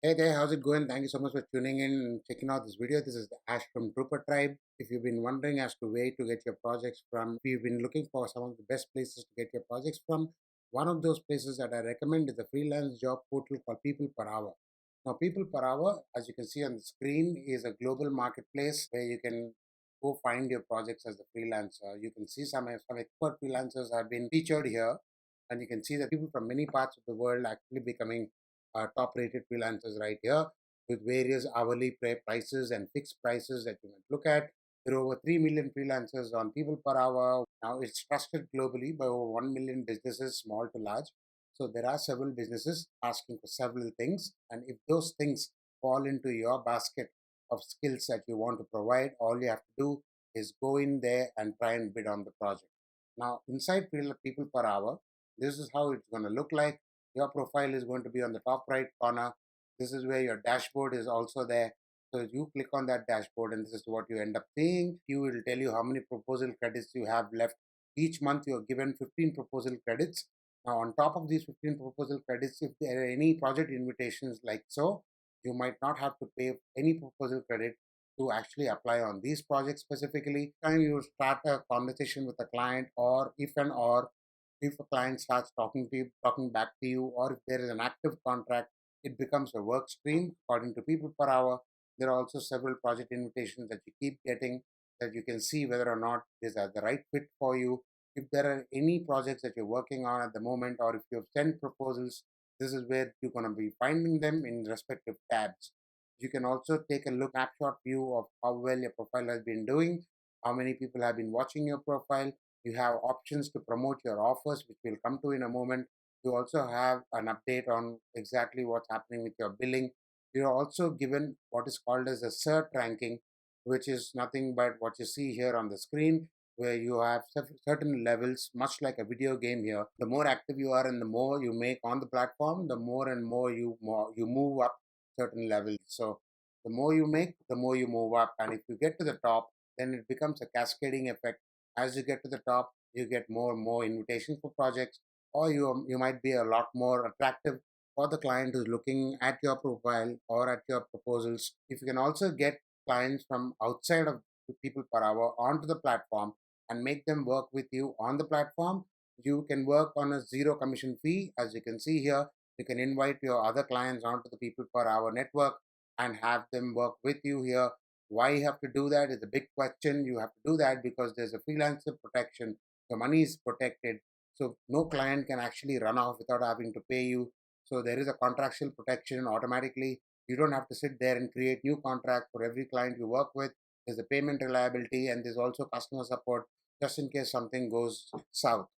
Hey there, how's it going? Thank you so much for tuning in and checking out this video. This is Ash from Trooper Tribe. If you've been wondering as to where to get your projects from, if you've been looking for some of the best places to get your projects from, one of those places that I recommend is a freelance job portal called People Per Hour. Now, People Per Hour, as you can see on the screen, is a global marketplace where you can go find your projects as a freelancer. You can see some expert freelancers have been featured here, and you can see that people from many parts of the world actually becoming top rated freelancers right here with various hourly prices and fixed prices that you might look at. There are over 3 million freelancers on People Per Hour. Now it's trusted globally by over 1 million businesses, small to large. So there are several businesses asking for several things. And if those things fall into your basket of skills that you want to provide, all you have to do is go in there and try and bid on the project. Now, inside People Per Hour, this is how it's going to look like. Your profile is going to be on the top right corner. This is where your dashboard is also there. So you click on that dashboard and this is what you end up seeing. You will tell you how many proposal credits you have left. Each month you are given 15 proposal credits. Now on top of these 15 proposal credits, if there are any project invitations like so, you might not have to pay any proposal credit to actually apply on these projects specifically. Time you start a conversation with a client, or if a client starts talking to you, talking back to you, or if there is an active contract, it becomes a work stream according to People Per Hour. There are also several project invitations that you keep getting that you can see whether or not these are the right fit for you. If there are any projects that you're working on at the moment, or if you have sent proposals, this is where you're going to be finding them in respective tabs. You can also take a look, snapshot view of how well your profile has been doing, how many people have been watching your profile. You have options to promote your offers, which we'll come to in a moment. You also have an update on exactly what's happening with your billing. You're also given what is called as a cert ranking, which is nothing but what you see here on the screen, where you have certain levels, much like a video game here. The more active you are and the more you make on the platform, the more and more you move up certain levels. So the more you make, the more you move up. And if you get to the top, then it becomes a cascading effect. As you get to the top, you get more and more invitations for projects, or you might be a lot more attractive for the client who's looking at your profile or at your proposals. If you can also get clients from outside of People Per Hour onto the platform and make them work with you on the platform, you can work on a zero commission fee. As you can see here, you can invite your other clients onto the People Per Hour network and have them work with you here. Why you have to do that is a big question. You have to do that because there's a freelancer protection. The money is protected. So no client can actually run off without having to pay you. So there is a contractual protection automatically. You don't have to sit there and create new contracts for every client you work with. There's a payment reliability and there's also customer support just in case something goes south.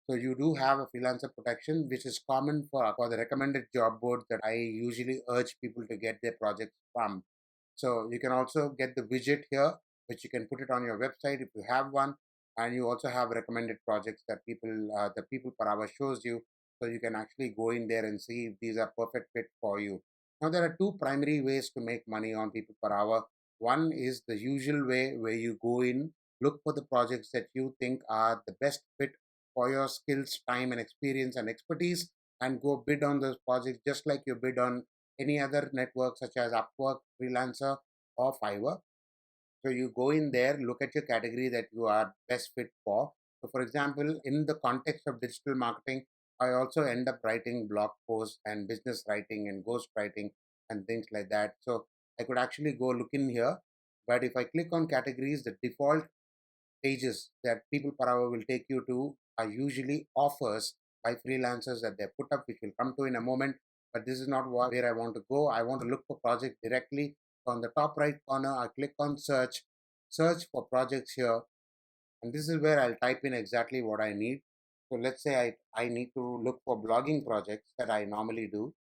So you do have a freelancer protection, which is common for the recommended job boards that I usually urge people to get their projects from. So you can also get the widget here, which you can put it on your website if you have one, and you also have recommended projects that the People Per Hour shows you, so you can actually go in there and see if these are perfect fit for you. Now there are two primary ways to make money on People Per Hour. One is the usual way where you go in, look for the projects that you think are the best fit for your skills, time, and experience and expertise, and go bid on those projects just like you bid on any other network such as Upwork, Freelancer, or Fiverr. So you go in there, look at your category that you are best fit for. So, for example, in the context of digital marketing, I also end up writing blog posts and business writing and ghost writing and things like that. So I could actually go look in here. But if I click on categories, the default pages that People Per Hour will take you to are usually offers by freelancers that they put up, which we'll come to in a moment. But this is not where I want to go. I want to look for projects directly. So on the top right corner, I click on search for projects here, and this is where I'll type in exactly what I need. So let's say I need to look for blogging projects that I normally do.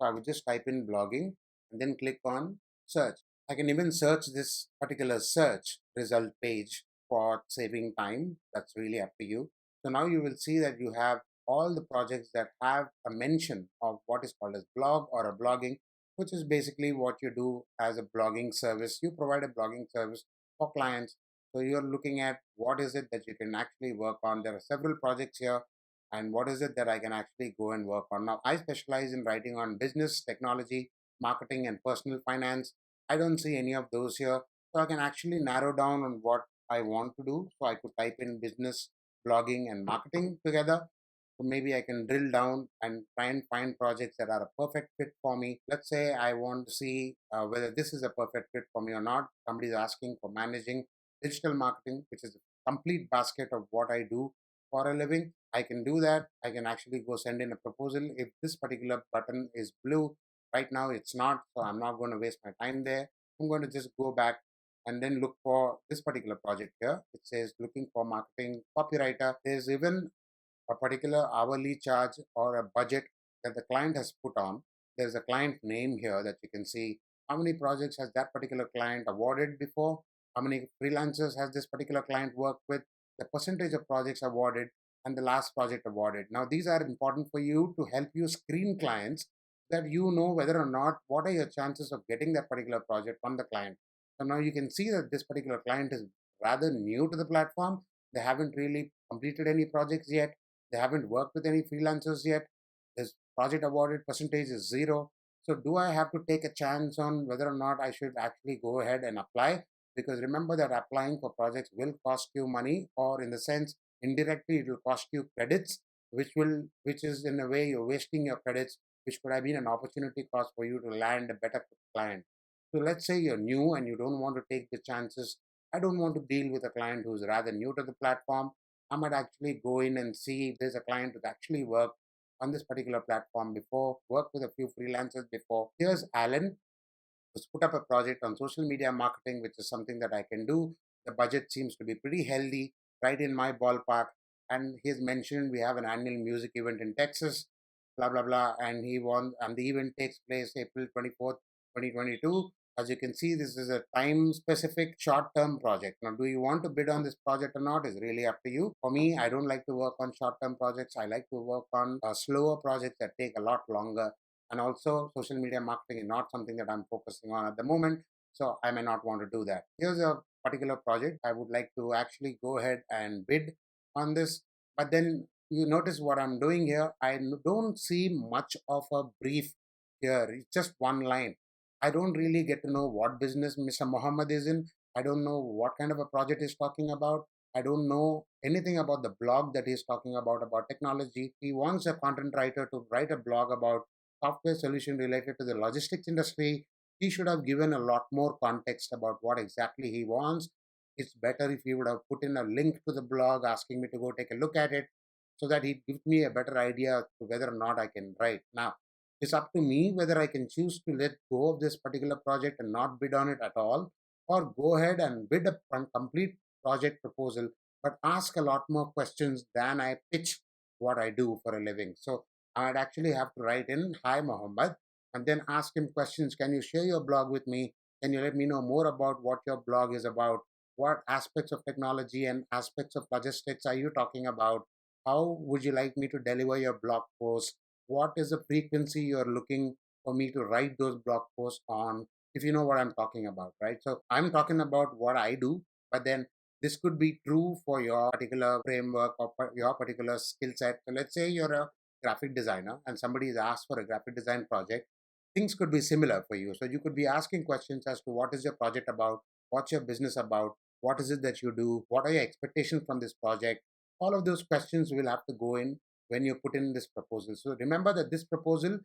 So I would just type in blogging and then click on search. I can even search this particular search result page for saving time. That's really up to you. So now you will see that you have all the projects that have a mention of what is called as blog or a blogging, which is basically what you do as a blogging service. You provide a blogging service for clients. So you're looking at what is it that you can actually work on. There are several projects here, and what is it that I can actually go and work on. Now, I specialize in writing on business, technology, marketing and personal finance. I don't see any of those here. So I can actually narrow down on what I want to do. So I could type in business, blogging, and marketing together. So maybe I can drill down and try and find projects that are a perfect fit for me. Let's say I want to see whether this is a perfect fit for me or not. Somebody is asking for managing digital marketing, which is a complete basket of what I do for a living. I can do that. I can actually go send in a proposal. If this particular button is blue, right now it's not, so I'm not going to waste my time there. I'm going to just go back and then look for this particular project here. It says looking for marketing copywriter. There's even a particular hourly charge or a budget that the client has put on. There's a client name here that you can see how many projects has that particular client awarded before, how many freelancers has this particular client worked with, the percentage of projects awarded, and the last project awarded. Now, these are important for you to help you screen clients that you know whether or not what are your chances of getting that particular project from the client. So now you can see that this particular client is rather new to the platform. They haven't really completed any projects yet. They haven't worked with any freelancers yet. This project awarded percentage is zero. So do I have to take a chance on whether or not I should actually go ahead and apply? Because remember that applying for projects will cost you money, or in the sense indirectly it will cost you credits, which is in a way you're wasting your credits, which could have been an opportunity cost for you to land a better client. So let's say you're new and you don't want to take the chances. I don't want to deal with a client who's rather new to the platform. I might actually go in and see if there's a client who's actually worked on this particular platform before, worked with a few freelancers before. Here's Alan, who's put up a project on social media marketing, which is something that I can do. The budget seems to be pretty healthy, right in my ballpark. And he's mentioned we have an annual music event in Texas, blah, blah, blah. And he wants, and the event takes place April 24th, 2022. As you can see, this is a time specific short term project. Now, do you want to bid on this project or not is really up to you. For me, I don't like to work on short term projects. I like to work on slower projects that take a lot longer. And also, social media marketing is not something that I'm focusing on at the moment. So I may not want to do that. Here's a particular project. I would like to actually go ahead and bid on this. But then you notice what I'm doing here. I don't see much of a brief here. It's just one line. I don't really get to know what business Mr. Muhammad is in. I don't know what kind of a project he's talking about. I don't know anything about the blog that he's talking about technology. He wants a content writer to write a blog about software solution related to the logistics industry. He should have given a lot more context about what exactly he wants. It's better if he would have put in a link to the blog asking me to go take a look at it so that he gives me a better idea to whether or not I can write. Now, it's up to me whether I can choose to let go of this particular project and not bid on it at all, or go ahead and bid a complete project proposal, but ask a lot more questions than I pitch what I do for a living. So I'd actually have to write in, "Hi, Mohammed," and then ask him questions. Can you share your blog with me? Can you let me know more about what your blog is about? What aspects of technology and aspects of logistics are you talking about? How would you like me to deliver your blog post? What is the frequency you're looking for me to write those blog posts on? If you know what I'm talking about, right? So I'm talking about what I do, but then this could be true for your particular framework or your particular skill set. So let's say you're a graphic designer and somebody is asked for a graphic design project. Things could be similar for you. So you could be asking questions as to what is your project about, what's your business about, what is it that you do, what are your expectations from this project. All of those questions will have to go in when you put in this proposal. So remember that this proposal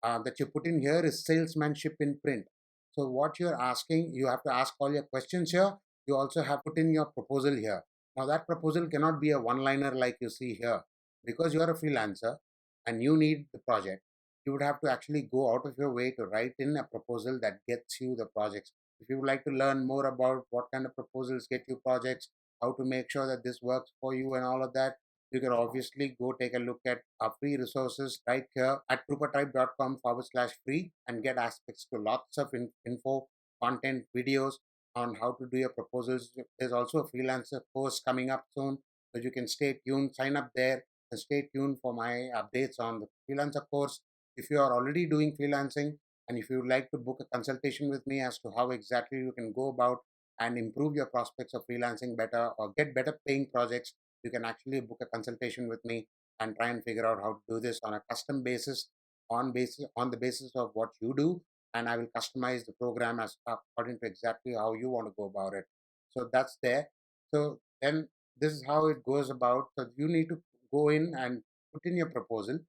that you put in here is salesmanship in print. So what you're asking, you have to ask all your questions here. You also have put in your proposal here. Now that proposal cannot be a one-liner like you see here. Because you're a freelancer and you need the project, you would have to actually go out of your way to write in a proposal that gets you the projects. If you would like to learn more about what kind of proposals get you projects, how to make sure that this works for you and all of that, you can obviously go take a look at our free resources right here at propertype.com/free and get aspects to lots of info, content, videos on how to do your proposals. There's also a freelancer course coming up soon, so you can stay tuned, sign up there, and stay tuned for my updates on the freelancer course. If you are already doing freelancing and if you would like to book a consultation with me as to how exactly you can go about and improve your prospects of freelancing better or get better paying projects, you can actually book a consultation with me and try and figure out how to do this on a custom basis, on the basis of what you do. and I will customize the program as according to exactly how you want to go about it. So that's there. So then this is how it goes about. So you need to go in and put in your proposal,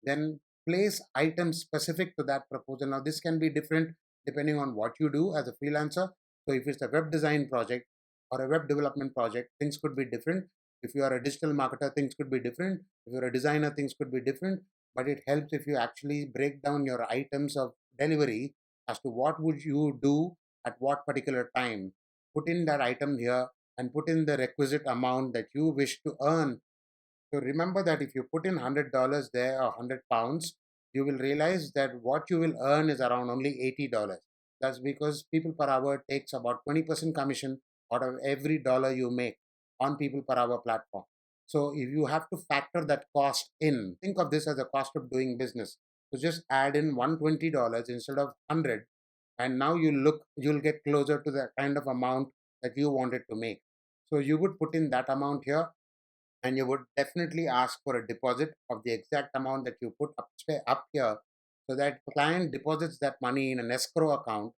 then place items specific to that proposal. Now this can be different depending on what you do as a freelancer. So if it's a web design project or a web development project, things could be different. If you are a digital marketer, things could be different. If you're a designer, things could be different. But it helps if you actually break down your items of delivery as to what would you do at what particular time. Put in that item here and put in the requisite amount that you wish to earn. So remember that if you put in $100 there or £100, you will realize that what you will earn is around only $80. That's because people per hour takes about 20% commission out of every dollar you make on people per hour platform. So if you have to factor that cost in, think of this as a cost of doing business. So just add in $120 instead of 100, and now you'll get closer to the kind of amount that you wanted to make. So you would put in that amount here, and you would definitely ask for a deposit of the exact amount that you put up here, so that the client deposits that money in an escrow account.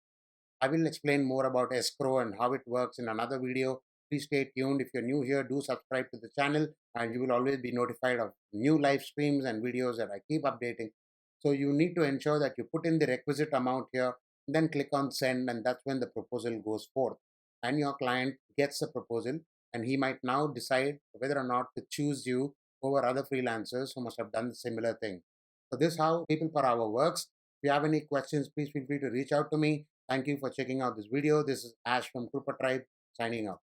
I will explain more about escrow and how it works in another video. Please stay tuned. If you're new here, do subscribe to the channel, and you will always be notified of new live streams and videos that I keep updating. So you need to ensure that you put in the requisite amount here, then click on send, and that's when the proposal goes forth. And your client gets the proposal, and he might now decide whether or not to choose you over other freelancers who must have done the similar thing. So this is how People Per Hour works. If you have any questions, please feel free to reach out to me. Thank you for checking out this video. This is Ash from Trooper Tribe, signing out.